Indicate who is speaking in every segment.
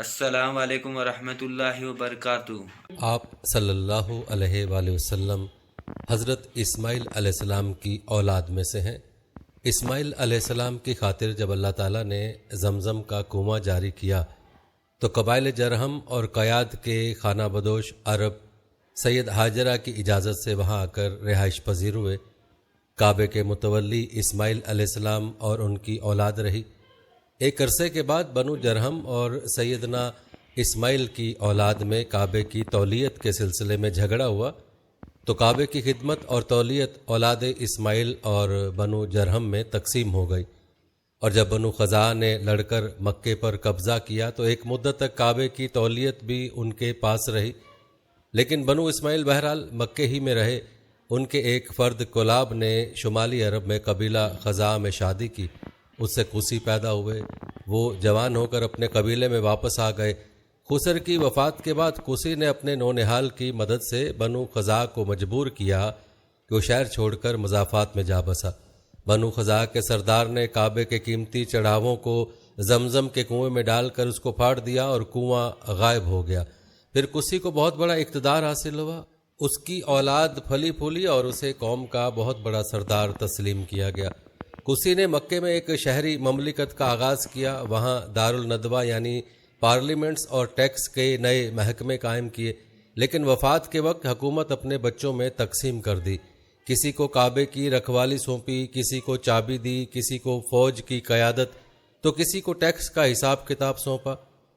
Speaker 1: السلام علیکم ورحمۃ اللہ وبرکاتہ۔
Speaker 2: آپ صلی اللہ علیہ وآلہ وسلم حضرت اسماعیل علیہ السلام کی اولاد میں سے ہیں۔ اسماعیل علیہ السلام کی خاطر جب اللہ تعالیٰ نے زمزم کا کنواں جاری کیا تو قبائل جرہم اور قیاد کے خانہ بدوش عرب سید حاجرہ کی اجازت سے وہاں آ کر رہائش پذیر ہوئے۔ کعبے کے متولی اسماعیل علیہ السلام اور ان کی اولاد رہی۔ ایک عرصے کے بعد بنو جرہم اور سیدنا اسماعیل کی اولاد میں کعبے کی تولیت کے سلسلے میں جھگڑا ہوا تو کعبے کی خدمت اور تولیت اولاد اسماعیل اور بنو جرہم میں تقسیم ہو گئی، اور جب بنو خزاعہ نے لڑ کر مکے پر قبضہ کیا تو ایک مدت تک کعبے کی تولیت بھی ان کے پاس رہی، لیکن بنو اسماعیل بہرحال مکے ہی میں رہے۔ ان کے ایک فرد کلاب نے شمالی عرب میں قبیلہ خزاعہ میں شادی کی، اس سے خوسی پیدا ہوئے۔ وہ جوان ہو کر اپنے قبیلے میں واپس آ گئے۔ خسر کی وفات کے بعد خوسی نے اپنے نونہال کی مدد سے بنو خزاعہ کو مجبور کیا کہ وہ شہر چھوڑ کر مضافات میں جا بسا۔ بنو خزاعہ کے سردار نے کعبے کے قیمتی چڑھاووں کو زمزم کے کنویں میں ڈال کر اس کو پھاڑ دیا اور کنواں غائب ہو گیا۔ پھر کسی کو بہت بڑا اقتدار حاصل ہوا، اس کی اولاد پھلی پھولی اور اسے قوم کا بہت بڑا سردار تسلیم کیا گیا۔ کسی نے مکے میں ایک شہری مملکت کا آغاز کیا، وہاں دارالندوہ یعنی پارلیمنٹس اور ٹیکس کے نئے محکمے قائم کیے، لیکن وفات کے وقت حکومت اپنے بچوں میں تقسیم کر دی۔ کسی کو کعبے کی رکھوالی سونپی، کسی کو چابی دی، کسی کو فوج کی قیادت تو کسی کو ٹیکس کا حساب کتاب سونپا۔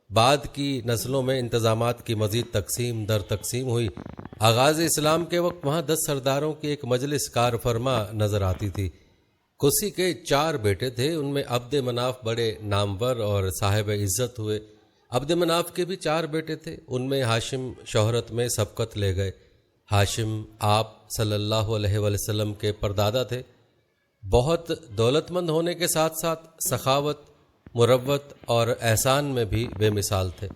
Speaker 2: بعد کی نسلوں میں انتظامات کی مزید تقسیم در تقسیم ہوئی۔ آغاز اسلام کے وقت وہاں 10 سرداروں کی ایک مجلس کار فرما نظر آتی تھی۔ کسی کے 4 بیٹے تھے، ان میں عبد مناف بڑے نامور اور صاحب عزت ہوئے۔ عبد مناف کے بھی 4 بیٹے تھے، ان میں ہاشم شہرت میں سبقت لے گئے۔ ہاشم آپ صلی اللہ علیہ وآلہ وسلم کے پردادا تھے۔ بہت دولت مند ہونے کے ساتھ ساتھ سخاوت، مروت اور احسان میں بھی بے مثال تھے۔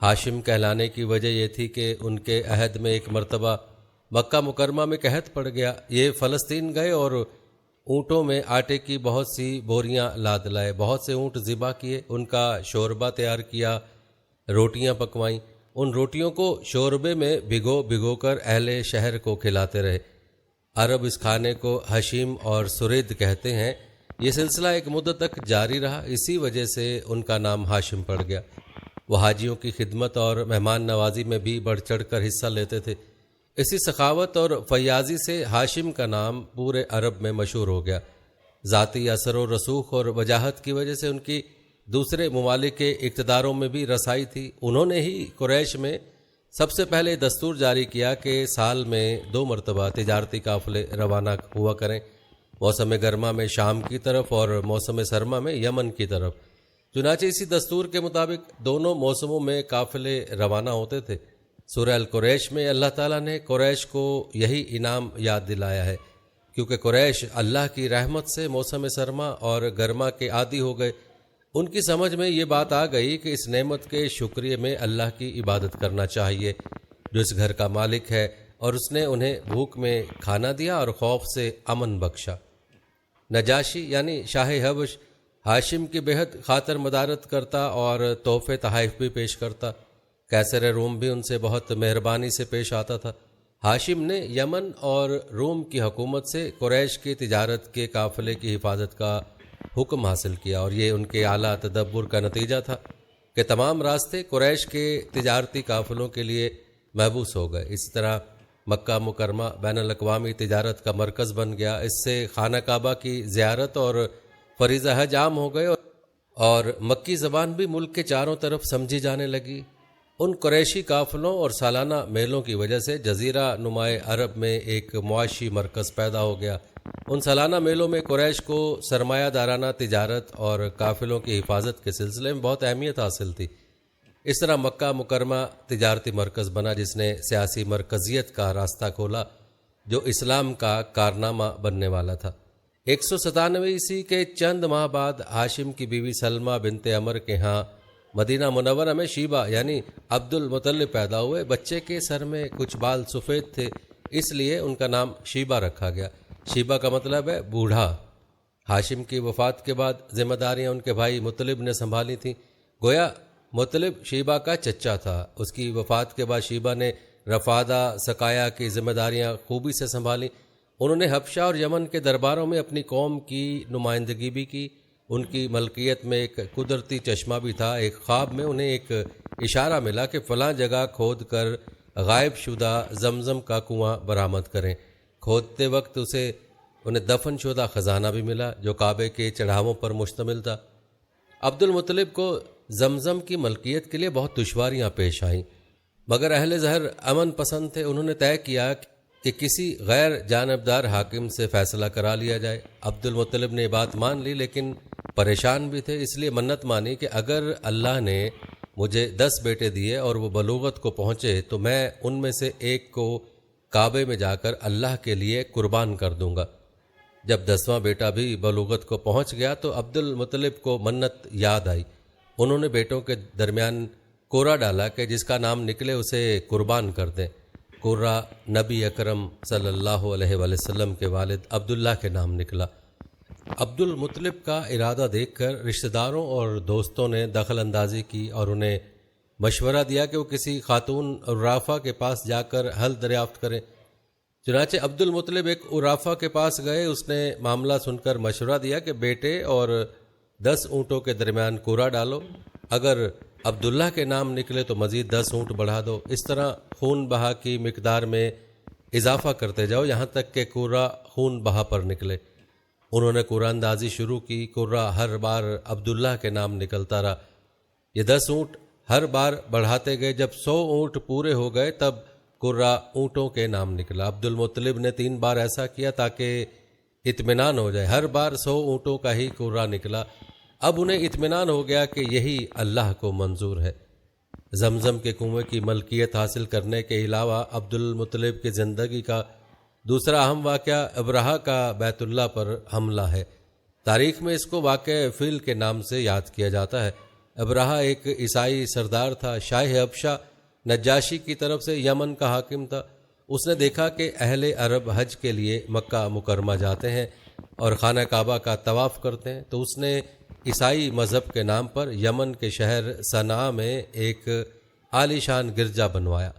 Speaker 2: ہاشم کہلانے کی وجہ یہ تھی کہ ان کے عہد میں ایک مرتبہ مکہ مکرمہ میں قحط پڑ گیا۔ یہ فلسطین گئے اور اونٹوں میں آٹے کی بہت سی بوریاں لاد لائے، بہت سے اونٹ ذبح کیے، ان کا شوربہ تیار کیا، روٹیاں پکوائیں۔ ان روٹیوں کو شوربے میں بھگو کر اہل شہر کو کھلاتے رہے۔ عرب اس کھانے کو حشیم اور سرید کہتے ہیں۔ یہ سلسلہ ایک مدت تک جاری رہا، اسی وجہ سے ان کا نام ہاشم پڑ گیا۔ وہ حاجیوں کی خدمت اور مہمان نوازی میں بھی بڑھ چڑھ کر حصہ لیتے تھے۔ اسی سخاوت اور فیاضی سے ہاشم کا نام پورے عرب میں مشہور ہو گیا۔ ذاتی اثر و رسوخ اور وجاہت کی وجہ سے ان کی دوسرے ممالک کے اقتداروں میں بھی رسائی تھی۔ انہوں نے ہی قریش میں سب سے پہلے دستور جاری کیا کہ سال میں 2 مرتبہ تجارتی قافلے روانہ ہوا کریں، موسم گرما میں شام کی طرف اور موسم سرما میں یمن کی طرف۔ چنانچہ اسی دستور کے مطابق دونوں موسموں میں قافلے روانہ ہوتے تھے۔ سورہ القریش میں اللہ تعالیٰ نے قریش کو یہی انعام یاد دلایا ہے، کیونکہ قریش اللہ کی رحمت سے موسم سرما اور گرما کے عادی ہو گئے۔ ان کی سمجھ میں یہ بات آ گئی کہ اس نعمت کے شکریہ میں اللہ کی عبادت کرنا چاہیے جو اس گھر کا مالک ہے، اور اس نے انہیں بھوک میں کھانا دیا اور خوف سے امن بخشا۔ نجاشی یعنی شاہ حبش ہاشم کی بےحد خاطر مدارت کرتا اور تحفے تحائف بھی پیش کرتا۔ قیصر روم بھی ان سے بہت مہربانی سے پیش آتا تھا۔ ہاشم نے یمن اور روم کی حکومت سے قریش کی تجارت کے قافلے کی حفاظت کا حکم حاصل کیا، اور یہ ان کے اعلیٰ تدبر کا نتیجہ تھا کہ تمام راستے قریش کے تجارتی قافلوں کے لیے محبوس ہو گئے۔ اسی طرح مکہ مکرمہ بین الاقوامی تجارت کا مرکز بن گیا۔ اس سے خانہ کعبہ کی زیارت اور فریضہ حج عام ہو گئے، اور مکی زبان بھی ملک کے چاروں طرف سمجھی جانے لگی۔ ان قریشی قافلوں اور سالانہ میلوں کی وجہ سے جزیرہ نمائے عرب میں ایک معاشی مرکز پیدا ہو گیا۔ ان سالانہ میلوں میں قریش کو سرمایہ دارانہ تجارت اور قافلوں کی حفاظت کے سلسلے میں بہت اہمیت حاصل تھی۔ اس طرح مکہ مکرمہ تجارتی مرکز بنا جس نے سیاسی مرکزیت کا راستہ کھولا جو اسلام کا کارنامہ بننے والا تھا۔ 197 عیسوی کے چند ماہ بعد ہاشم کی بیوی سلمہ بنت عمر کے ہاں مدینہ منورہ میں شیبہ یعنی عبد المطلب پیدا ہوئے۔ بچے کے سر میں کچھ بال سفید تھے، اس لیے ان کا نام شیبہ رکھا گیا۔ شیبہ کا مطلب ہے بوڑھا۔ ہاشم کی وفات کے بعد ذمہ داریاں ان کے بھائی مطلب نے سنبھالی تھیں۔ گویا مطلب شیبہ کا چچا تھا۔ اس کی وفات کے بعد شیبہ نے رفادہ سقایا کی ذمہ داریاں خوبی سے سنبھالیں۔ انہوں نے حبشہ اور یمن کے درباروں میں اپنی قوم کی نمائندگی بھی کی۔ ان کی ملکیت میں ایک قدرتی چشمہ بھی تھا۔ ایک خواب میں انہیں ایک اشارہ ملا کہ فلاں جگہ کھود کر غائب شدہ زمزم کا کنواں برآمد کریں۔ کھودتے وقت انہیں دفن شدہ خزانہ بھی ملا جو کعبے کے چڑھاووں پر مشتمل تھا۔ عبد المطلب کو زمزم کی ملکیت کے لیے بہت دشواریاں پیش آئیں، مگر اہل ظہر امن پسند تھے۔ انہوں نے طے کیا کہ کسی غیر جانبدار حاکم سے فیصلہ کرا لیا جائے۔ عبد المطلب نے یہ بات مان لی، لیکن پریشان بھی تھے، اس لیے منت مانی کہ اگر اللہ نے مجھے 10 بیٹے دیے اور وہ بلوغت کو پہنچے تو میں ان میں سے ایک کو کعبے میں جا کر اللہ کے لیے قربان کر دوں گا۔ جب 10واں بیٹا بھی بلوغت کو پہنچ گیا تو عبد المطلب کو منت یاد آئی۔ انہوں نے بیٹوں کے درمیان کورا ڈالا کہ جس کا نام نکلے اسے قربان کر دیں۔ کورا نبی اکرم صلی اللہ علیہ وآلہ وسلم کے والد عبداللہ کے نام نکلا۔ عبد المطلب کا ارادہ دیکھ کر رشتہ داروں اور دوستوں نے دخل اندازی کی اور انہیں مشورہ دیا کہ وہ کسی خاتون عرافہ کے پاس جا کر حل دریافت کریں۔ چنانچہ عبد المطلب ایک عرافہ کے پاس گئے۔ اس نے معاملہ سن کر مشورہ دیا کہ بیٹے اور 10 اونٹوں کے درمیان کورا ڈالو، اگر عبداللہ کے نام نکلے تو مزید 10 اونٹ بڑھا دو، اس طرح خون بہا کی مقدار میں اضافہ کرتے جاؤ یہاں تک کہ کورا خون بہا پر نکلے۔ انہوں نے کورا اندازی شروع کی۔ کورا ہر بار عبداللہ کے نام نکلتا رہا۔ یہ 10 اونٹ ہر بار بڑھاتے گئے۔ جب 100 اونٹ پورے ہو گئے تب کورا اونٹوں کے نام نکلا۔ عبد المطلب نے 3 بار ایسا کیا تاکہ اطمینان ہو جائے۔ ہر بار 100 اونٹوں کا ہی کورا نکلا۔ اب انہیں اطمینان ہو گیا کہ یہی اللہ کو منظور ہے۔ زمزم کے کنویں کی ملکیت حاصل کرنے کے علاوہ عبد المطلب کی زندگی کا دوسرا اہم واقعہ ابرہہ کا بیت اللہ پر حملہ ہے۔ تاریخ میں اس کو واقعہ فیل کے نام سے یاد کیا جاتا ہے۔ ابرہہ ایک عیسائی سردار تھا، شاہ حبشہ نجاشی کی طرف سے یمن کا حاکم تھا۔ اس نے دیکھا کہ اہل عرب حج کے لیے مکہ مکرمہ جاتے ہیں اور خانہ کعبہ کا طواف کرتے ہیں، تو اس نے عیسائی مذہب کے نام پر یمن کے شہر صنعاء میں ایک عالی شان گرجا بنوایا۔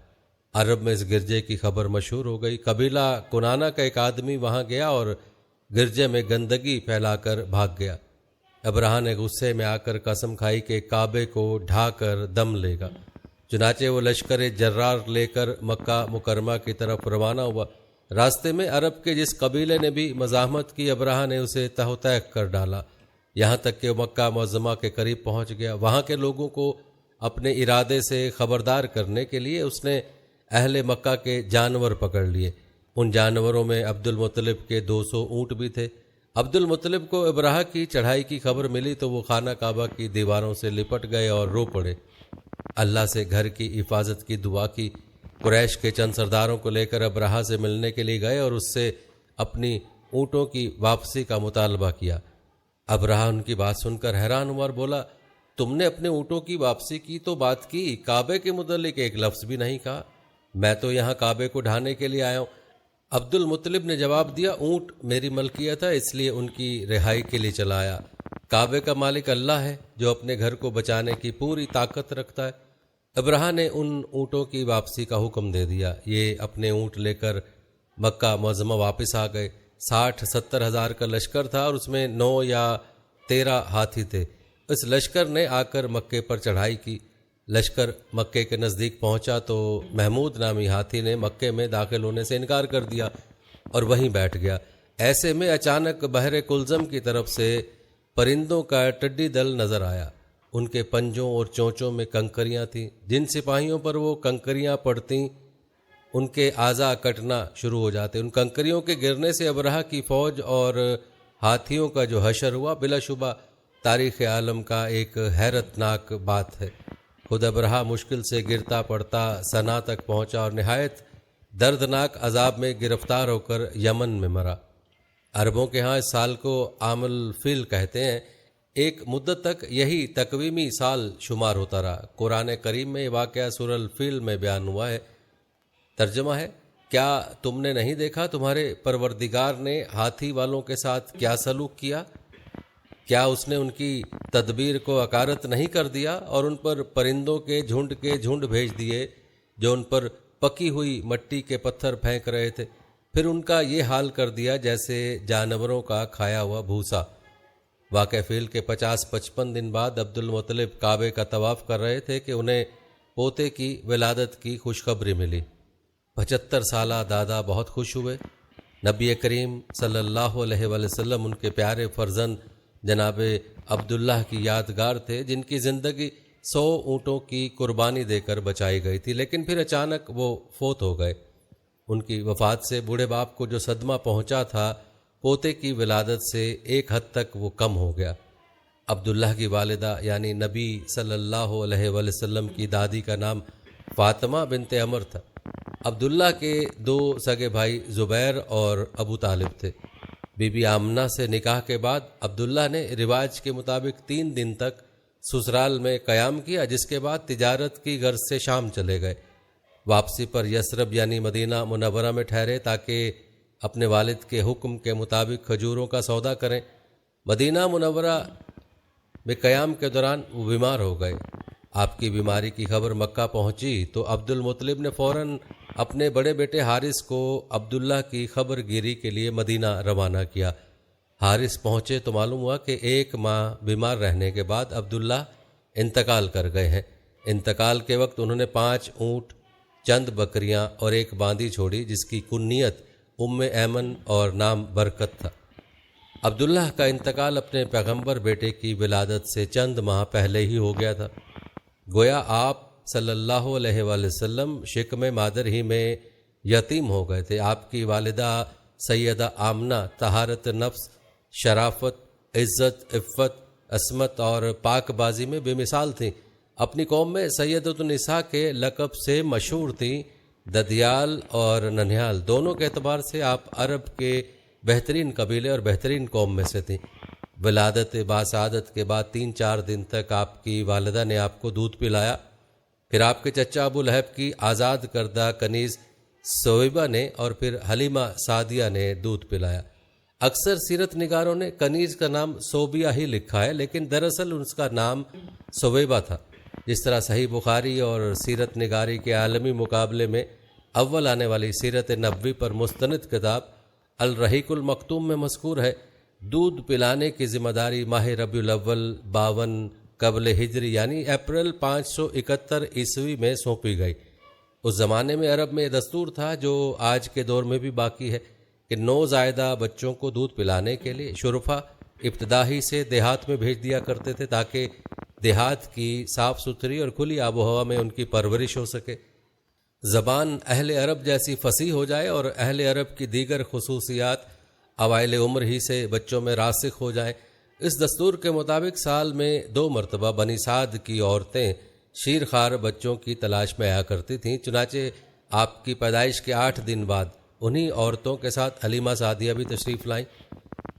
Speaker 2: عرب میں اس گرجے کی خبر مشہور ہو گئی۔ قبیلہ کنانہ کا ایک آدمی وہاں گیا اور گرجے میں گندگی پھیلا کر بھاگ گیا۔ ابرہہ نے غصے میں آ کر قسم کھائی کہ کعبے کو ڈھا کر دم لے گا۔ چنانچہ وہ لشکر جرار لے کر مکہ مکرمہ کی طرف روانہ ہوا۔ راستے میں عرب کے جس قبیلے نے بھی مزاحمت کی، ابرہہ نے اسے تہ و تیک کر ڈالا، یہاں تک کہ وہ مکہ معظمہ کے قریب پہنچ گیا۔ وہاں کے لوگوں کو اپنے ارادے سے خبردار کرنے کے لیے اس نے اہل مکہ کے جانور پکڑ لیے۔ ان جانوروں میں عبد المطلب کے 200 اونٹ بھی تھے۔ عبد المطلب کو ابرہہ کی چڑھائی کی خبر ملی تو وہ خانہ کعبہ کی دیواروں سے لپٹ گئے اور رو پڑے۔ اللہ سے گھر کی حفاظت کی دعا کی۔ قریش کے چند سرداروں کو لے کر ابرہہ سے ملنے کے لیے گئے اور اس سے اپنی اونٹوں کی واپسی کا مطالبہ کیا۔ ابرہہ ان کی بات سن کر حیران ہوا اور بولا، تم نے اپنے اونٹوں کی واپسی کی تو بات کی، کعبے کے متعلق ایک لفظ بھی نہیں کہا۔ میں تو یہاں کعبے کو ڈھانے کے لیے آیا ہوں۔ عبد المطلب نے جواب دیا، اونٹ میری ملکیت ہے، اس لیے ان کی رہائی کے لیے چلا آیا۔ کعبے کا مالک اللہ ہے جو اپنے گھر کو بچانے کی پوری طاقت رکھتا ہے۔ ابرہہ نے ان اونٹوں کی واپسی کا حکم دے دیا۔ یہ اپنے اونٹ لے کر مکہ معظمہ واپس آ گئے۔ 60-70 ہزار کا لشکر تھا اور اس میں 9 یا 13 ہاتھی تھے۔ اس لشکر نے آ کر مکے پر چڑھائی کی۔ لشکر مکے کے نزدیک پہنچا تو محمود نامی ہاتھی نے مکے میں داخل ہونے سے انکار کر دیا اور وہیں بیٹھ گیا۔ ایسے میں اچانک بحر کلزم کی طرف سے پرندوں کا ٹڈی دل نظر آیا۔ ان کے پنجوں اور چونچوں میں کنکریاں تھیں۔ جن سپاہیوں پر وہ کنکریاں پڑتیں ان کے اعضاء کٹنا شروع ہو جاتے۔ ان کنکریوں کے گرنے سے ابرہہ کی فوج اور ہاتھیوں کا جو حشر ہوا بلا شبہ تاریخ عالم کا ایک حیرت ناک بات ہے۔ خود ابرہہ مشکل سے گرتا پڑتا صنعاء تک پہنچا اور نہایت دردناک عذاب میں گرفتار ہو کر یمن میں مرا۔ عربوں کے ہاں اس سال کو عام الفیل کہتے ہیں۔ ایک مدت تک یہی تقویمی سال شمار ہوتا رہا۔ قرآن کریم میں یہ واقعہ سورہ الفیل میں بیان ہوا ہے۔ ترجمہ ہے، کیا تم نے نہیں دیکھا تمہارے پروردگار نے ہاتھی والوں کے ساتھ کیا سلوک کیا؟ کیا اس نے ان کی تدبیر کو اکارت نہیں کر دیا اور ان پر پرندوں کے جھنڈ بھیج دیے جو ان پر پکی ہوئی مٹی کے پتھر پھینک رہے تھے؟ پھر ان کا یہ حال کر دیا جیسے جانوروں کا کھایا ہوا بھوسا۔ واقع فیل کے 50-55 دن بعد عبد المطلب کعبے کا طواف کر رہے تھے کہ انہیں پوتے کی ولادت کی خوشخبری ملی۔ 75 سالہ دادا بہت خوش ہوئے۔ نبی کریم صلی اللہ علیہ وآلہ وسلم ان کے پیارے فرزند جناب عبداللہ کی یادگار تھے، جن کی زندگی 100 اونٹوں کی قربانی دے کر بچائی گئی تھی، لیکن پھر اچانک وہ فوت ہو گئے۔ ان کی وفات سے بوڑھے باپ کو جو صدمہ پہنچا تھا، پوتے کی ولادت سے ایک حد تک وہ کم ہو گیا۔ عبداللہ کی والدہ یعنی نبی صلی اللہ علیہ وآلہ وسلم کی دادی کا نام فاطمہ بنت عمر تھا۔ عبداللہ کے 2 سگے بھائی زبیر اور ابو طالب تھے۔ بی بی آمنہ سے نکاح کے بعد عبداللہ نے رواج کے مطابق 3 دن تک سسرال میں قیام کیا، جس کے بعد تجارت کی غرض سے شام چلے گئے۔ واپسی پر یثرب یعنی مدینہ منورہ میں ٹھہرے تاکہ اپنے والد کے حکم کے مطابق کھجوروں کا سودا کریں۔ مدینہ منورہ میں قیام کے دوران وہ بیمار ہو گئے۔ آپ کی بیماری کی خبر مکہ پہنچی تو عبد المطلب نے فوراً اپنے بڑے بیٹے حارث کو عبداللہ کی خبر گیری کے لیے مدینہ روانہ کیا۔ حارث پہنچے تو معلوم ہوا کہ 1 ماہ بیمار رہنے کے بعد عبداللہ انتقال کر گئے ہیں۔ انتقال کے وقت انہوں نے 5 اونٹ، چند بکریاں اور 1 باندی چھوڑی، جس کی کنیت ایمن اور نام برکت تھا۔ عبداللہ کا انتقال اپنے پیغمبر بیٹے کی ولادت سے چند ماہ پہلے ہی ہو گیا تھا۔ گویا آپ صلی اللہ علیہ وآلہ وسلم شکم مادر ہی میں یتیم ہو گئے تھے۔ آپ کی والدہ سیدہ آمنہ طہارت نفس، شرافت، عزت، عفت، عصمت اور پاک بازی میں بے مثال تھیں۔ اپنی قوم میں سیدۃ النساء کے لقب سے مشہور تھیں۔ ددیال اور ننھیال دونوں کے اعتبار سے آپ عرب کے بہترین قبیلے اور بہترین قوم میں سے تھیں۔ ولادت باسعادت کے بعد 3-4 دن تک آپ کی والدہ نے آپ کو دودھ پلایا۔ پھر آپ کے چچا ابو لہب کی آزاد کردہ کنیز سویبہ نے اور پھر حلیمہ سعدیہ نے دودھ پلایا۔ اکثر سیرت نگاروں نے کنیز کا نام صوبیہ ہی لکھا ہے، لیکن دراصل اس کا نام سویبہ تھا۔ جس طرح صحیح بخاری اور سیرت نگاری کے عالمی مقابلے میں اول آنے والی سیرت نبوی پر مستند کتاب الرحیق المختوم میں مذکور ہے، دودھ پلانے کی ذمہ داری ماہ ربیع الاول 52 قبل ہجری یعنی اپریل 571 عیسوی میں سونپی گئی۔ اس زمانے میں عرب میں دستور تھا جو آج کے دور میں بھی باقی ہے کہ نوزائیدہ بچوں کو دودھ پلانے کے لیے شرفا ابتدا ہی سے دیہات میں بھیج دیا کرتے تھے تاکہ دیہات کی صاف ستھری اور کھلی آب و ہوا میں ان کی پرورش ہو سکے، زبان اہل عرب جیسی فصیح ہو جائے اور اہل عرب کی دیگر خصوصیات اوائل عمر ہی سے بچوں میں راسخ ہو جائیں۔ اس دستور کے مطابق سال میں 2 مرتبہ بنی سعد کی عورتیں شیرخوار بچوں کی تلاش میں آیا کرتی تھیں۔ چنانچہ آپ کی پیدائش کے 8 دن بعد انہی عورتوں کے ساتھ حلیمہ سعدیہ بھی تشریف لائیں۔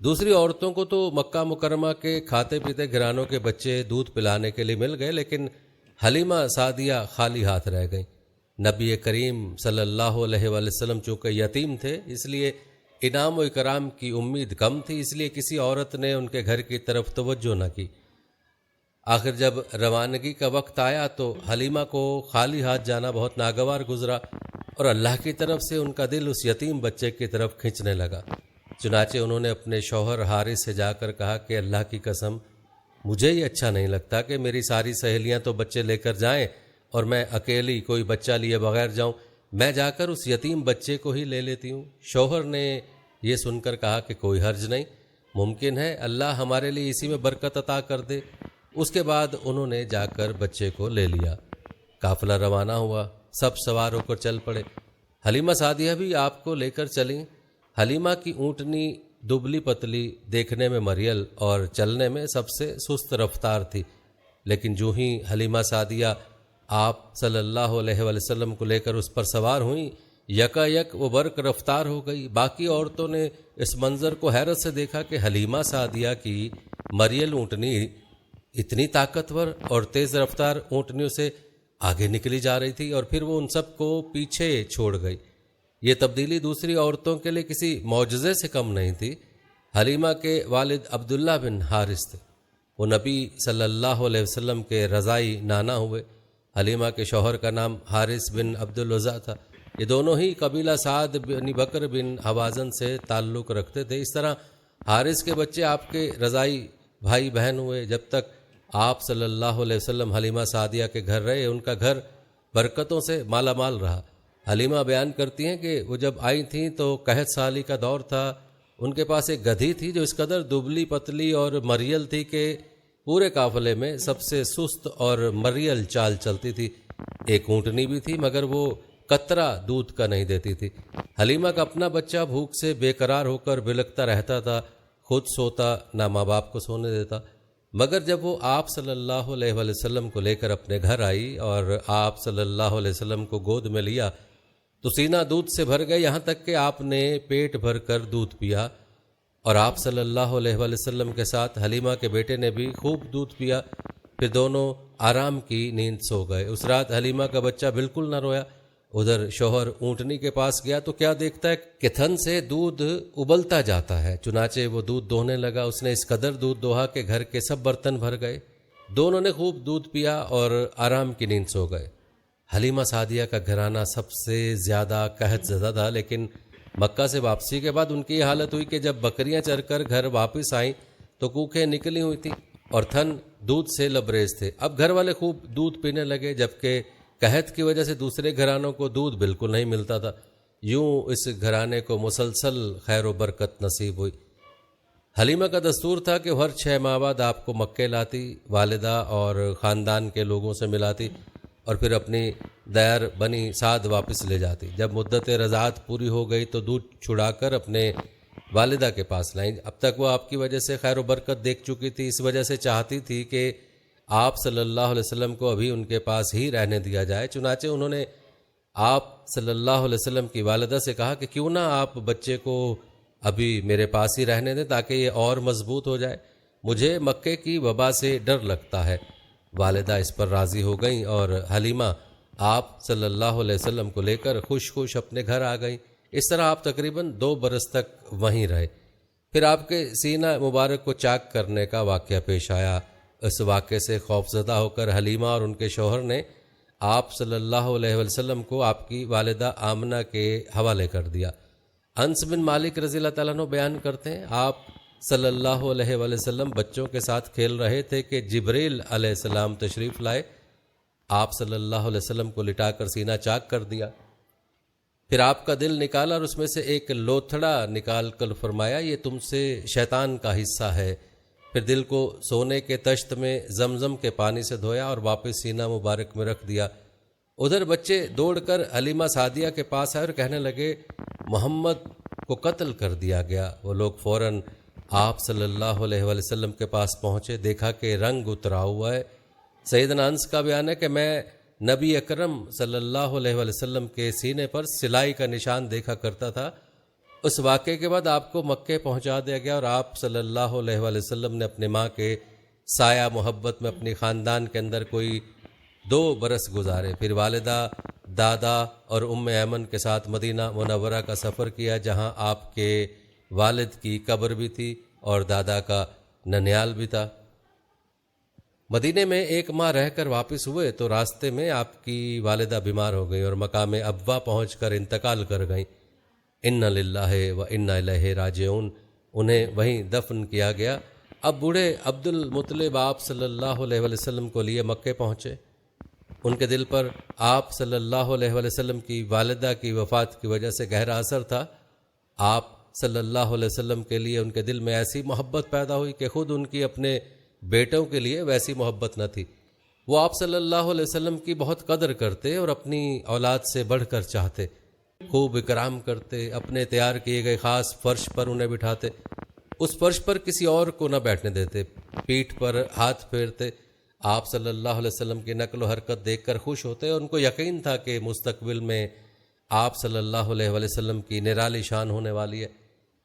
Speaker 2: دوسری عورتوں کو تو مکہ مکرمہ کے کھاتے پیتے گھرانوں کے بچے دودھ پلانے کے لیے مل گئے، لیکن حلیمہ سعدیہ خالی ہاتھ رہ گئیں۔ نبی کریم صلی اللہ علیہ وآلہ وسلم چونکہ یتیم تھے، اس لیے انعام و اکرام کی امید کم تھی، اس لیے کسی عورت نے ان کے گھر کی طرف توجہ نہ کی۔ آخر جب روانگی کا وقت آیا تو حلیمہ کو خالی ہاتھ جانا بہت ناگوار گزرا اور اللہ کی طرف سے ان کا دل اس یتیم بچے کی طرف کھنچنے لگا۔ چنانچہ انہوں نے اپنے شوہر حارث سے جا کر کہا کہ اللہ کی قسم مجھے یہ اچھا نہیں لگتا کہ میری ساری سہیلیاں تو بچے لے کر جائیں اور میں اکیلی کوئی بچہ لیے بغیر جاؤں، میں جا کر اس یتیم بچے کو ہی لے لیتی ہوں۔ شوہر نے یہ سن کر کہا کہ کوئی حرج نہیں، ممکن ہے اللہ ہمارے لیے اسی میں برکت عطا کر دے۔ اس کے بعد انہوں نے جا کر بچے کو لے لیا۔ قافلہ روانہ ہوا، سب سوار ہو کر چل پڑے۔ حلیمہ سعدیہ بھی آپ کو لے کر چلیں۔ حلیمہ کی اونٹنی دبلی پتلی، دیکھنے میں مریل اور چلنے میں سب سے سست رفتار تھی، لیکن جو ہی حلیمہ سعدیہ آپ صلی اللہ علیہ وآلہ وسلم کو لے کر اس پر سوار ہوئیں، یکا یک وہ برق رفتار ہو گئی۔ باقی عورتوں نے اس منظر کو حیرت سے دیکھا کہ حلیمہ سعدیہ کی مریل اونٹنی اتنی طاقتور اور تیز رفتار اونٹنیوں سے آگے نکلی جا رہی تھی اور پھر وہ ان سب کو پیچھے چھوڑ گئی۔ یہ تبدیلی دوسری عورتوں کے لیے کسی معجزے سے کم نہیں تھی۔ حلیمہ کے والد عبداللہ بن حارث تھے، وہ نبی صلی اللہ علیہ وسلم کے رضائی نانا ہوئے۔ حلیمہ کے شوہر کا نام حارث بن عبدالعزیٰ تھا۔ یہ دونوں ہی قبیلہ سعد بن بکر بن حوازن سے تعلق رکھتے تھے۔ اس طرح حارث کے بچے آپ کے رضائی بھائی بہن ہوئے۔ جب تک آپ صلی اللہ علیہ وسلم حلیمہ سعدیہ کے گھر رہے، ان کا گھر برکتوں سے مالا مال رہا۔ حلیمہ بیان کرتی ہیں کہ وہ جب آئی تھیں تو قحط سالی کا دور تھا۔ ان کے پاس ایک گدھی تھی جو اس قدر دبلی پتلی اور مریل تھی کہ پورے قافلے میں سب سے سست اور مریل چال چلتی تھی۔ ایک اونٹنی بھی تھی مگر وہ قطرہ دودھ کا نہیں دیتی تھی۔ حلیمہ کا اپنا بچہ بھوک سے بے قرار ہو کر بلکتا رہتا تھا، خود سوتا نہ ماں باپ کو سونے دیتا۔ مگر جب وہ آپ صلی اللہ علیہ وسلم کو لے کر اپنے گھر آئی اور آپ صلی اللہ علیہ وسلم کو گود میں لیا تو سینہ دودھ سے بھر گئے، یہاں تک کہ آپ نے پیٹ بھر کر دودھ پیا، اور آپ صلی اللہ علیہ وسلم کے ساتھ حلیمہ کے بیٹے نے بھی خوب دودھ پیا۔ پھر دونوں آرام کی نیند سو گئے۔ اس رات حلیمہ کا بچہ بالکل نہ رویا۔ ادھر شوہر اونٹنی کے پاس گیا تو کیا دیکھتا ہے کہ تھن سے دودھ ابلتا جاتا ہے۔ چنانچہ وہ دودھ دوہنے لگا۔ اس نے اس قدر دودھ دوہا کہ گھر کے سب برتن بھر گئے۔ دونوں نے خوب دودھ پیا اور آرام کی نیند سو گئے۔ حلیمہ سعدیہ کا گھرانہ سب سے زیادہ قحط زدہ تھا، لیکن مکہ سے واپسی کے بعد ان کی یہ حالت ہوئی کہ جب بکریاں چر کر گھر واپس آئیں تو کوکھیں نکلی ہوئی تھیں اور تھن دودھ سے لبریز تھے۔ اب گھر والے خوب دودھ پینے لگے، جبکہ قحط کی وجہ سے دوسرے گھرانوں کو دودھ بالکل نہیں ملتا تھا۔ یوں اس گھرانے کو مسلسل خیر و برکت نصیب ہوئی۔ حلیمہ کا دستور تھا کہ ہر 6 ماہ بعد آپ کو مکے لاتی، والدہ اور خاندان کے لوگوں سے ملاتی اور پھر اپنی دیر بنی سعد واپس لے جاتی۔ جب مدت رضاعت پوری ہو گئی تو دودھ چھڑا کر اپنے والدہ کے پاس لائیں۔ اب تک وہ آپ کی وجہ سے خیر و برکت دیکھ چکی تھی، اس وجہ سے چاہتی تھی کہ آپ صلی اللہ علیہ وسلم کو ابھی ان کے پاس ہی رہنے دیا جائے۔ چنانچہ انہوں نے آپ صلی اللہ علیہ وسلم کی والدہ سے کہا کہ کیوں نہ آپ بچے کو ابھی میرے پاس ہی رہنے دیں تاکہ یہ اور مضبوط ہو جائے، مجھے مکے کی وبا سے ڈر لگتا ہے۔ والدہ اس پر راضی ہو گئیں اور حلیمہ آپ صلی اللہ علیہ وسلم کو لے کر خوش خوش اپنے گھر آ گئیں۔ اس طرح آپ تقریباً 2 برس تک وہیں رہے۔ پھر آپ کے سینہ مبارک کو چاک کرنے کا واقعہ پیش آیا۔ اس واقعے سے خوفزدہ ہو کر حلیمہ اور ان کے شوہر نے آپ صلی اللہ علیہ وسلم کو آپ کی والدہ آمنہ کے حوالے کر دیا۔ انس بن مالک رضی اللہ تعالیٰ عنہ بیان کرتے ہیں، آپ صلی اللہ علیہ وسلم بچوں کے ساتھ کھیل رہے تھے کہ جبریل علیہ السلام تشریف لائے۔ آپ صلی اللہ علیہ وسلم کو لٹا کر سینہ چاک کر دیا، پھر آپ کا دل نکالا اور اس میں سے ایک لوتھڑا نکال کر فرمایا یہ تم سے شیطان کا حصہ ہے۔ پھر دل کو سونے کے تشت میں زمزم کے پانی سے دھویا اور واپس سینہ مبارک میں رکھ دیا۔ ادھر بچے دوڑ کر حلیمہ سعدیہ کے پاس آئے اور کہنے لگے محمد کو قتل کر دیا گیا۔ وہ لوگ فوراً آپ صلی اللہ علیہ وسلم کے پاس پہنچے، دیکھا کہ رنگ اترا ہوا ہے۔ سیدنا انس کا بیان ہے کہ میں نبی اکرم صلی اللہ علیہ وسلم کے سینے پر سلائی کا نشان دیکھا کرتا تھا۔ اس واقعے کے بعد آپ کو مکے پہنچا دیا گیا اور آپ صلی اللہ علیہ وسلم نے اپنے ماں کے سایہ محبت میں اپنی خاندان کے اندر کوئی 2 برس گزارے۔ پھر والدہ، دادا اور ایمن کے ساتھ مدینہ منورہ کا سفر کیا، جہاں آپ کے والد کی قبر بھی تھی اور دادا کا ننیال بھی تھا۔ مدینے میں 1 ماہ رہ کر واپس ہوئے تو راستے میں آپ کی والدہ بیمار ہو گئیں اور مقام ابوا پہنچ کر انتقال کر گئیں۔ ان للہ و انا الیہ راجعون، انہیں وہیں دفن کیا گیا۔ اب بوڑھے عبد المطلب آپ صلی اللہ علیہ وسلم کو لیے مکے پہنچے۔ ان کے دل پر آپ صلی اللہ علیہ وسلم کی والدہ کی وفات کی وجہ سے گہرا اثر تھا۔ آپ صلی اللہ علیہ وسلم کے لیے ان کے دل میں ایسی محبت پیدا ہوئی کہ خود ان کی اپنے بیٹوں کے لیے ویسی محبت نہ تھی۔ وہ آپ صلی اللہ علیہ وسلم کی بہت قدر کرتے اور اپنی اولاد سے بڑھ کر چاہتے، خوب اکرام کرتے، اپنے تیار کیے گئے خاص فرش پر انہیں بٹھاتے، اس فرش پر کسی اور کو نہ بیٹھنے دیتے، پیٹھ پر ہاتھ پھیرتے۔ آپ صلی اللہ علیہ وسلم کی نقل و حرکت دیکھ کر خوش ہوتے اور ان کو یقین تھا کہ مستقبل میں آپ صلی اللہ علیہ وسلم کی نرالی شان ہونے والی ہے۔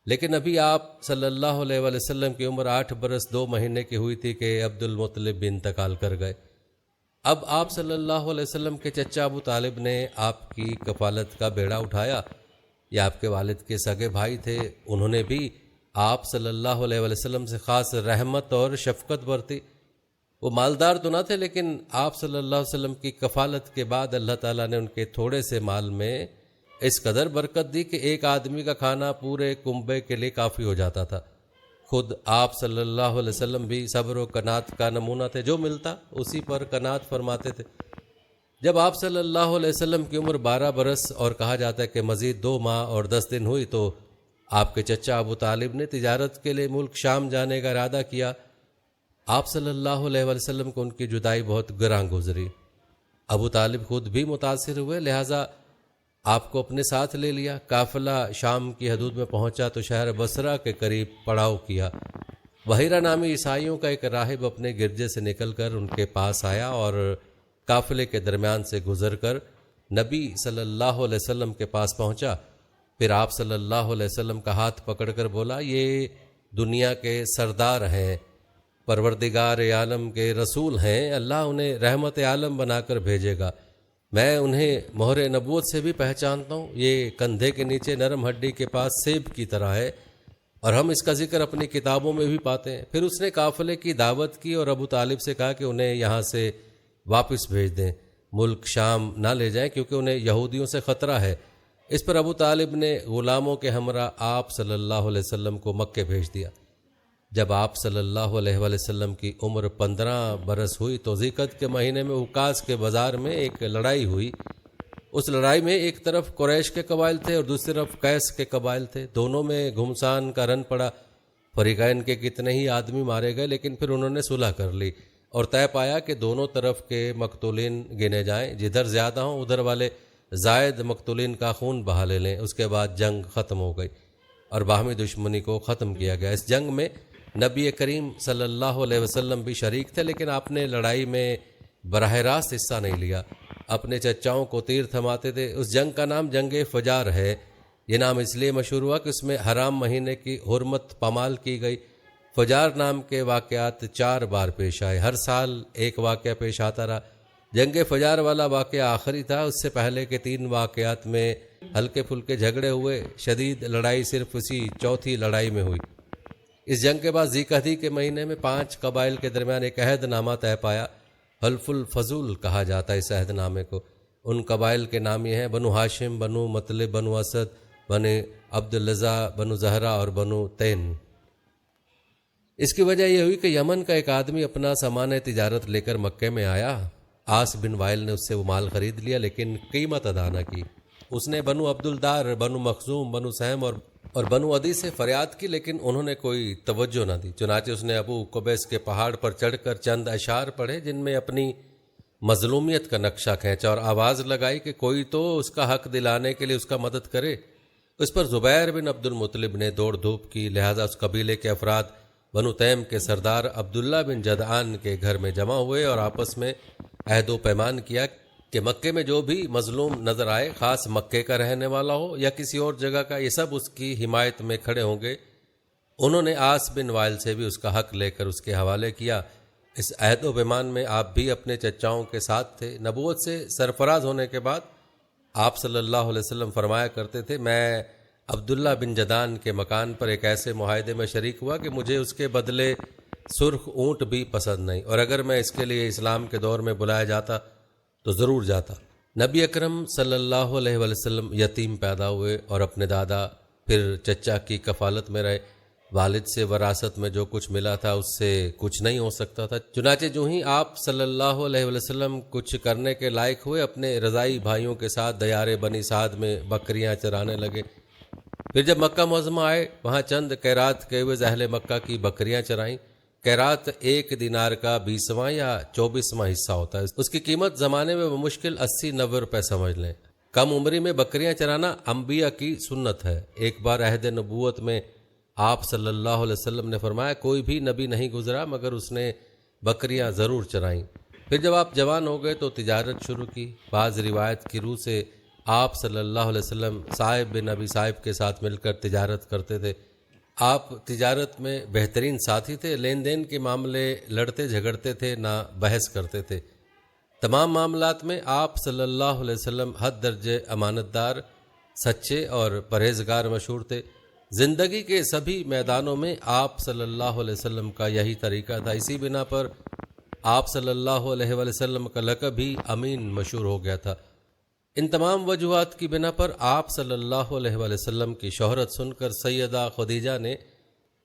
Speaker 2: لیکن ابھی آپ صلی اللہ علیہ وسلم کی عمر 8 برس 2 مہینے کی ہوئی تھی کہ عبد المطلب بھی انتقال کر گئے۔ اب آپ صلی اللہ علیہ وسلم کے چچا ابو طالب نے آپ کی کفالت کا بیڑا اٹھایا۔ یہ آپ کے والد کے سگے بھائی تھے، انہوں نے بھی آپ صلی اللہ علیہ وسلم سے خاص رحمت اور شفقت برتی۔ وہ مالدار تو نہ تھے، لیکن آپ صلی اللہ علیہ وسلم کی کفالت کے بعد اللہ تعالیٰ نے ان کے تھوڑے سے مال میں اس قدر برکت دی کہ ایک آدمی کا کھانا پورے کنبے کے لیے کافی ہو جاتا تھا۔ خود آپ صلی اللہ علیہ وسلم بھی صبر و قناعت کا نمونہ تھے، جو ملتا اسی پر قناعت فرماتے تھے۔ جب آپ صلی اللہ علیہ وسلم کی عمر 12 برس اور کہا جاتا ہے کہ مزید 2 ماہ اور 10 دن ہوئی تو آپ کے چچا ابو طالب نے تجارت کے لیے ملک شام جانے کا ارادہ کیا۔ آپ صلی اللہ علیہ وسلم کو ان کی جدائی بہت گراں گزری۔ ابو طالب خود بھی متاثر ہوئے، لہٰذا آپ کو اپنے ساتھ لے لیا۔ قافلہ شام کی حدود میں پہنچا تو شہر بصرہ کے قریب پڑاؤ کیا۔ بحیرہ نامی عیسائیوں کا ایک راہب اپنے گرجے سے نکل کر ان کے پاس آیا اور قافلے کے درمیان سے گزر کر نبی صلی اللہ علیہ وسلم کے پاس پہنچا۔ پھر آپ صلی اللہ علیہ وسلم کا ہاتھ پکڑ کر بولا، یہ دنیا کے سردار ہیں، پروردگار عالم کے رسول ہیں، اللہ انہیں رحمت عالم بنا کر بھیجے گا۔ میں انہیں مہر نبوت سے بھی پہچانتا ہوں، یہ کندھے کے نیچے نرم ہڈی کے پاس سیب کی طرح ہے، اور ہم اس کا ذکر اپنی کتابوں میں بھی پاتے ہیں۔ پھر اس نے قافلے کی دعوت کی اور ابو طالب سے کہا کہ انہیں یہاں سے واپس بھیج دیں، ملک شام نہ لے جائیں کیونکہ انہیں یہودیوں سے خطرہ ہے۔ اس پر ابو طالب نے غلاموں کے ہمراہ آپ صلی اللہ علیہ وسلم کو مکے بھیج دیا۔ جب آپ صلی اللہ علیہ وسلم کی عمر 15 برس ہوئی تو ذیقعد کے مہینے میں اوکاس کے بازار میں ایک لڑائی ہوئی۔ اس لڑائی میں ایک طرف قریش کے قبائل تھے اور دوسری طرف قیس کے قبائل تھے۔ دونوں میں گھمسان کا رن پڑا، فریقین کے کتنے ہی آدمی مارے گئے، لیکن پھر انہوں نے صلح کر لی اور طے پایا کہ دونوں طرف کے مقتولین گنے جائیں، جدھر زیادہ ہوں ادھر والے زائد مقتولین کا خون بہا لے لیں۔ اس کے بعد جنگ ختم ہو گئی اور باہمی دشمنی کو ختم کیا گیا۔ اس جنگ میں نبی کریم صلی اللہ علیہ وسلم بھی شریک تھے، لیکن آپ نے لڑائی میں براہ راست حصہ نہیں لیا، اپنے چچاؤں کو تیر تھماتے تھے۔ اس جنگ کا نام جنگ فجار ہے۔ یہ نام اس لیے مشہور ہوا کہ اس میں حرام مہینے کی حرمت پامال کی گئی۔ فجار نام کے واقعات 4 بار پیش آئے، ہر سال ایک واقعہ پیش آتا رہا۔ جنگ فجار والا واقعہ آخری تھا، اس سے پہلے کے 3 واقعات میں ہلکے پھلکے جھگڑے ہوئے، شدید لڑائی صرف اسی چوتھی لڑائی میں ہوئی۔ اس جنگ کے بعد ذیقعدی کے مہینے میں 5 قبائل کے درمیان ایک عہد نامہ طے پایا، حلف الفضول کہا جاتا ہے اس عہد نامے کو۔ ان قبائل کے نام یہ ہیں: بنو ہاشم، بنو مطلب، بنو اسد، بنو عبداللزا، بنو زہرا اور بنو تین۔ اس کی وجہ یہ ہوئی کہ یمن کا ایک آدمی اپنا سامان تجارت لے کر مکے میں آیا۔ عاص بن وائل نے اس سے وہ مال خرید لیا لیکن قیمت ادا نہ کی۔ اس نے بنو عبدالدار، بنو مخزوم، بنو سہم اور بنو عدی سے فریاد کی، لیکن انہوں نے کوئی توجہ نہ دی۔ چنانچہ اس نے ابو قبیس کے پہاڑ پر چڑھ کر چند اشعار پڑھے جن میں اپنی مظلومیت کا نقشہ کھینچا اور آواز لگائی کہ کوئی تو اس کا حق دلانے کے لیے اس کا مدد کرے۔ اس پر زبیر بن عبد المطلب نے دوڑ دھوپ کی، لہذا اس قبیلے کے افراد بنو تیم کے سردار عبداللہ بن جدعان کے گھر میں جمع ہوئے اور آپس میں عہد و پیمان کیا کہ مکے میں جو بھی مظلوم نظر آئے، خاص مکے کا رہنے والا ہو یا کسی اور جگہ کا، یہ سب اس کی حمایت میں کھڑے ہوں گے۔ انہوں نے عاص بن وائل سے بھی اس کا حق لے کر اس کے حوالے کیا۔ اس عہد و پیمان میں آپ بھی اپنے چچاؤں کے ساتھ تھے۔ نبوت سے سرفراز ہونے کے بعد آپ صلی اللہ علیہ وسلم فرمایا کرتے تھے، میں عبداللہ بن جدان کے مکان پر ایک ایسے معاہدے میں شریک ہوا کہ مجھے اس کے بدلے سرخ اونٹ بھی پسند نہیں، اور اگر میں اس کے لیے اسلام کے دور میں بلایا جاتا تو ضرور جاتا۔ نبی اکرم صلی اللہ علیہ وسلم یتیم پیدا ہوئے اور اپنے دادا پھر چچا کی کفالت میں رہے۔ والد سے وراثت میں جو کچھ ملا تھا اس سے کچھ نہیں ہو سکتا تھا، چنانچہ جو ہی آپ صلی اللہ علیہ وسلم کچھ کرنے کے لائق ہوئے، اپنے رضائی بھائیوں کے ساتھ دیار بنی سعد میں بکریاں چرانے لگے۔ پھر جب مکہ معظمہ آئے، وہاں چند قیرات کے عوض اہل مکہ کی بکریاں چرائیں۔ قیرات 1 دینار کا 20واں یا 24واں حصہ ہوتا ہے۔ اس کی قیمت زمانے میں بمشکل 80-90 روپے سمجھ لیں۔ کم عمری میں بکریاں چرانا انبیاء کی سنت ہے۔ ایک بار عہد نبوت میں آپ صلی اللہ علیہ وسلم نے فرمایا، کوئی بھی نبی نہیں گزرا مگر اس نے بکریاں ضرور چرائیں۔ پھر جب آپ جوان ہو گئے تو تجارت شروع کی۔ بعض روایت کی روح سے آپ صلی اللہ علیہ وسلم صاحب بن ابی صاحب کے ساتھ مل کر تجارت کرتے تھے۔ آپ تجارت میں بہترین ساتھی تھے، لین دین کے معاملے لڑتے جھگڑتے تھے، نہ بحث کرتے تھے۔ تمام معاملات میں آپ صلی اللہ علیہ وسلم حد درجے امانت دار، سچے اور پرہیزگار مشہور تھے۔ زندگی کے سبھی میدانوں میں آپ صلی اللہ علیہ وسلم کا یہی طریقہ تھا. اسی بنا پر آپ صلی اللہ علیہ وآلہ وسلم کا لقب بھی امین مشہور ہو گیا تھا. ان تمام وجوہات کی بنا پر آپ صلی اللہ علیہ وآلہ وسلم کی شہرت سن کر سیدہ خدیجہ نے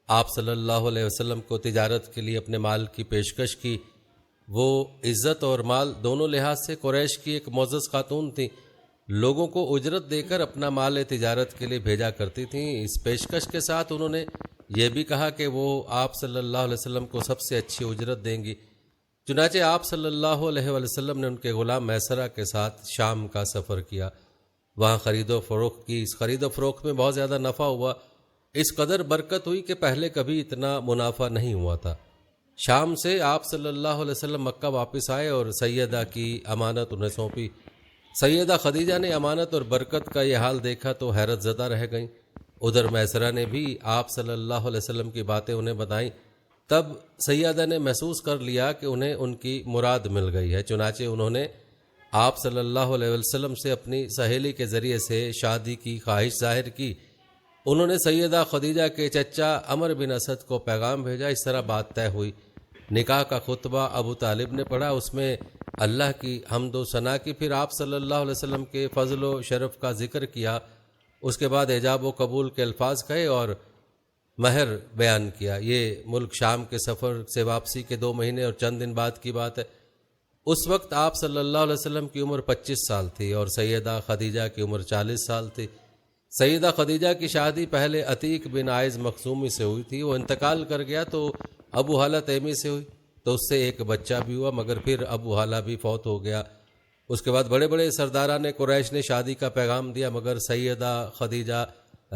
Speaker 2: آپ صلی اللہ علیہ وسلم کو تجارت کے لیے اپنے مال کی پیشکش کی. وہ عزت اور مال دونوں لحاظ سے قریش کی ایک معزز خاتون تھیں. لوگوں کو اجرت دے کر اپنا مال تجارت کے لیے بھیجا کرتی تھیں. اس پیشکش کے ساتھ انہوں نے یہ بھی کہا کہ وہ آپ صلی اللہ علیہ وسلم کو سب سے اچھی اجرت دیں گی. چنانچہ آپ صلی اللہ علیہ وآلہ وسلم نے ان کے غلام میسرہ کے ساتھ شام کا سفر کیا. وہاں خرید و فروخت کی. اس خرید و فروخت میں بہت زیادہ نفع ہوا. اس قدر برکت ہوئی کہ پہلے کبھی اتنا منافع نہیں ہوا تھا. شام سے آپ صلی اللہ علیہ وسلم مکہ واپس آئے اور سیدہ کی امانت انہیں سونپی. سیدہ خدیجہ نے امانت اور برکت کا یہ حال دیکھا تو حیرت زدہ رہ گئیں. ادھر میسرہ نے بھی آپ صلی اللہ علیہ وسلم کی باتیں انہیں بتائیں. تب سیدہ نے محسوس کر لیا کہ انہیں ان کی مراد مل گئی ہے. چنانچہ انہوں نے آپ صلی اللہ علیہ وسلم سے اپنی سہیلی کے ذریعے سے شادی کی خواہش ظاہر کی. انہوں نے سیدہ خدیجہ کے چچا عمر بن اسد کو پیغام بھیجا. اس طرح بات طے ہوئی. نکاح کا خطبہ ابو طالب نے پڑھا. اس میں اللہ کی حمد و ثنا کی. پھر آپ صلی اللہ علیہ وسلم کے فضل و شرف کا ذکر کیا. اس کے بعد ایجاب و قبول کے الفاظ کہے اور مہر بیان کیا. یہ ملک شام کے سفر سے واپسی کے 2 مہینے اور چند دن بعد کی بات ہے. اس وقت آپ صلی اللہ علیہ وسلم کی عمر 25 سال تھی اور سیدہ خدیجہ کی عمر 40 سال تھی. سیدہ خدیجہ کی شادی پہلے عتیق بن عائز مخزومی سے ہوئی تھی. وہ انتقال کر گیا تو ابو حالہ تیمی سے ہوئی تو اس سے ایک بچہ بھی ہوا، مگر پھر ابو حالہ بھی فوت ہو گیا. اس کے بعد بڑے بڑے سرداران قریش نے شادی کا پیغام دیا مگر سیدہ خدیجہ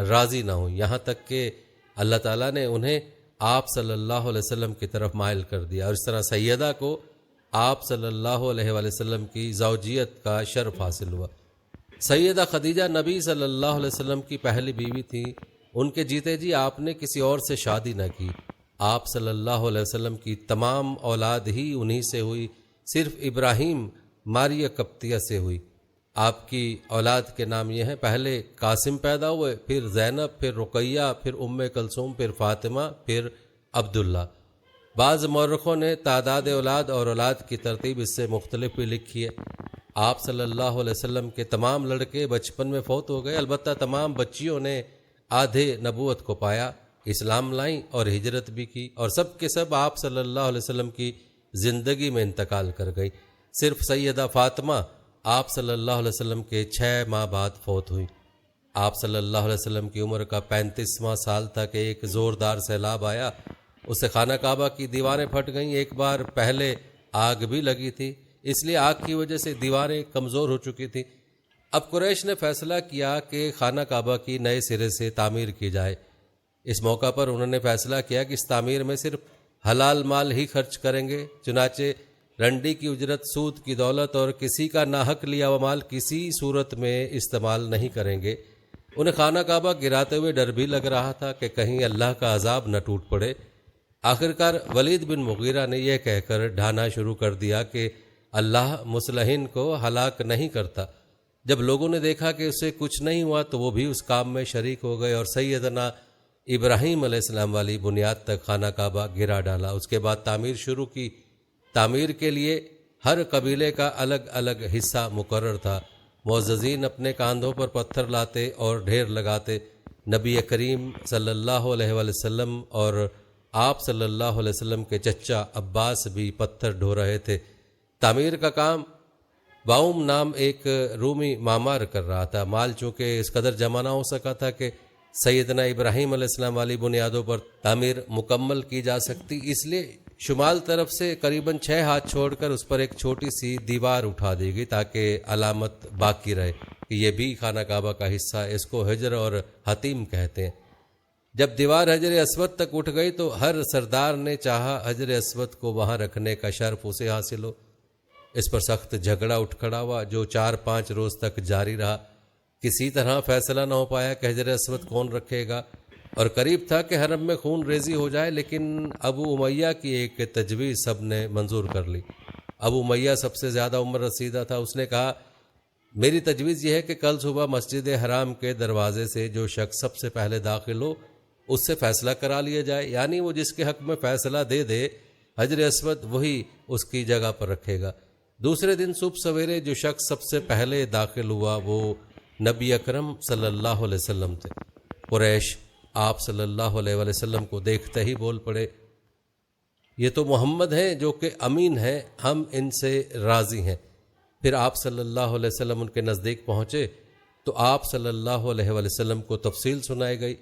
Speaker 2: راضی نہ ہوئی. یہاں تک کہ اللہ تعالیٰ نے انہیں آپ صلی اللہ علیہ وسلم کی طرف مائل کر دیا اور اس طرح سیدہ کو آپ صلی اللہ علیہ وآلہ وسلم کی زوجیت کا شرف حاصل ہوا. سیدہ خدیجہ نبی صلی اللہ علیہ وسلم کی پہلی بیوی تھی. ان کے جیتے جی آپ نے کسی اور سے شادی نہ کی. آپ صلی اللہ علیہ وسلم کی تمام اولاد ہی انہی سے ہوئی. صرف ابراہیم ماریہ قبطیہ سے ہوئی. آپ کی اولاد کے نام یہ ہیں: پہلے قاسم پیدا ہوئے، پھر زینب، پھر رقیہ، پھر ام کلثوم، پھر فاطمہ، پھر عبداللہ. بعض مورخوں نے تعداد اولاد اور اولاد کی ترتیب اس سے مختلف بھی لکھی ہے. آپ صلی اللہ علیہ وسلم کے تمام لڑکے بچپن میں فوت ہو گئے، البتہ تمام بچیوں نے آدھے نبوت کو پایا، اسلام لائیں اور ہجرت بھی کی، اور سب کے سب آپ صلی اللہ علیہ وسلم کی زندگی میں انتقال کر گئی. صرف سیدہ فاطمہ آپ صلی اللہ علیہ وسلم کے 6 ماہ بعد فوت ہوئی. آپ صلی اللہ علیہ وسلم کی عمر کا 35واں سال تھا کہ ایک زوردار سیلاب آیا. اس سے خانہ کعبہ کی دیواریں پھٹ گئیں. ایک بار پہلے آگ بھی لگی تھی، اس لیے آگ کی وجہ سے دیواریں کمزور ہو چکی تھیں. اب قریش نے فیصلہ کیا کہ خانہ کعبہ کی نئے سرے سے تعمیر کی جائے. اس موقع پر انہوں نے فیصلہ کیا کہ اس تعمیر میں صرف حلال مال ہی خرچ کریں گے. چنانچہ رنڈی کی اجرت، سود کی دولت اور کسی کا ناحق لیا ہوا مال کسی صورت میں استعمال نہیں کریں گے. انہیں خانہ کعبہ گراتے ہوئے ڈر بھی لگ رہا تھا کہ کہیں اللہ کا عذاب نہ ٹوٹ پڑے. آخرکار ولید بن مغیرہ نے یہ کہہ کر ڈھانا شروع کر دیا کہ اللہ مصلحین کو ہلاک نہیں کرتا. جب لوگوں نے دیکھا کہ اسے کچھ نہیں ہوا تو وہ بھی اس کام میں شریک ہو گئے اور سیدنا ابراہیم علیہ السلام والی بنیاد تک خانہ کعبہ گرا ڈالا. اس کے بعد تعمیر شروع کی. تعمیر کے لیے ہر قبیلے کا الگ الگ حصہ مقرر تھا. معززین اپنے کاندھوں پر پتھر لاتے اور ڈھیر لگاتے. نبی کریم صلی اللہ علیہ وآلہ وسلم اور آپ صلی اللہ علیہ وسلم کے چچا عباس بھی پتھر ڈھو رہے تھے. تعمیر کا کام باؤم نام ایک رومی معمار کر رہا تھا. مال چونکہ اس قدر جمع نہ ہو سکا تھا کہ سیدنا ابراہیم علیہ السلام والی بنیادوں پر تعمیر مکمل کی جا سکتی، اس لیے شمال طرف سے قریباً 6 ہاتھ چھوڑ کر اس پر ایک چھوٹی سی دیوار اٹھا دی گئی تاکہ علامت باقی رہے کہ یہ بھی خانہ کعبہ کا حصہ ہے. اس کو حجر اور حتیم کہتے ہیں. جب دیوار حجر اسود تک اٹھ گئی تو ہر سردار نے چاہا حجر اسود کو وہاں رکھنے کا شرف اسے حاصل ہو. اس پر سخت جھگڑا اٹھ کھڑا ہوا جو 4-5 روز تک جاری رہا. کسی طرح فیصلہ نہ ہو پایا کہ حجر اسود کون رکھے گا، اور قریب تھا کہ حرم میں خون ریزی ہو جائے، لیکن ابو امیہ کی ایک تجویز سب نے منظور کر لی. ابو امیہ سب سے زیادہ عمر رسیدہ تھا. اس نے کہا میری تجویز یہ ہے کہ کل صبح مسجد حرام کے دروازے سے جو شخص سب سے پہلے داخل ہو اس سے فیصلہ کرا لیا جائے، یعنی وہ جس کے حق میں فیصلہ دے دے حجر اسود وہی اس کی جگہ پر رکھے گا۔ دوسرے دن صبح سویرے جو شخص سب سے پہلے داخل ہوا وہ نبی اکرم صلی اللہ علیہ وسلم تھے۔ قریش آپ صلی اللہ علیہ وسلم کو دیکھتے ہی بول پڑے، یہ تو محمد ہیں جو کہ امین ہیں، ہم ان سے راضی ہیں۔ پھر آپ صلی اللہ علیہ وسلم ان کے نزدیک پہنچے تو آپ صلی اللہ علیہ وسلم کو تفصیل سنائی گئی۔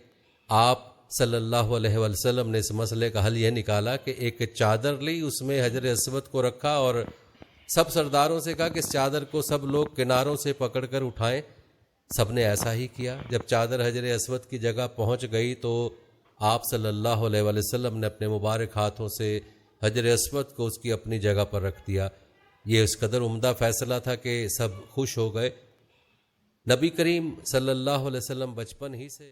Speaker 2: آپ صلی اللہ علیہ وسلم نے اس مسئلے کا حل یہ نکالا کہ ایک چادر لی، اس میں حجر اسود کو رکھا اور سب سرداروں سے کہا کہ اس چادر کو سب لوگ کناروں سے پکڑ کر اٹھائیں۔ سب نے ایسا ہی کیا۔ جب چادر حجر اسود کی جگہ پہنچ گئی تو آپ صلی اللہ علیہ وسلم نے اپنے مبارک ہاتھوں سے حجر اسود کو اس کی اپنی جگہ پر رکھ دیا۔ یہ اس قدر عمدہ فیصلہ تھا کہ سب خوش ہو گئے۔ نبی کریم صلی اللہ علیہ وسلم بچپن ہی سے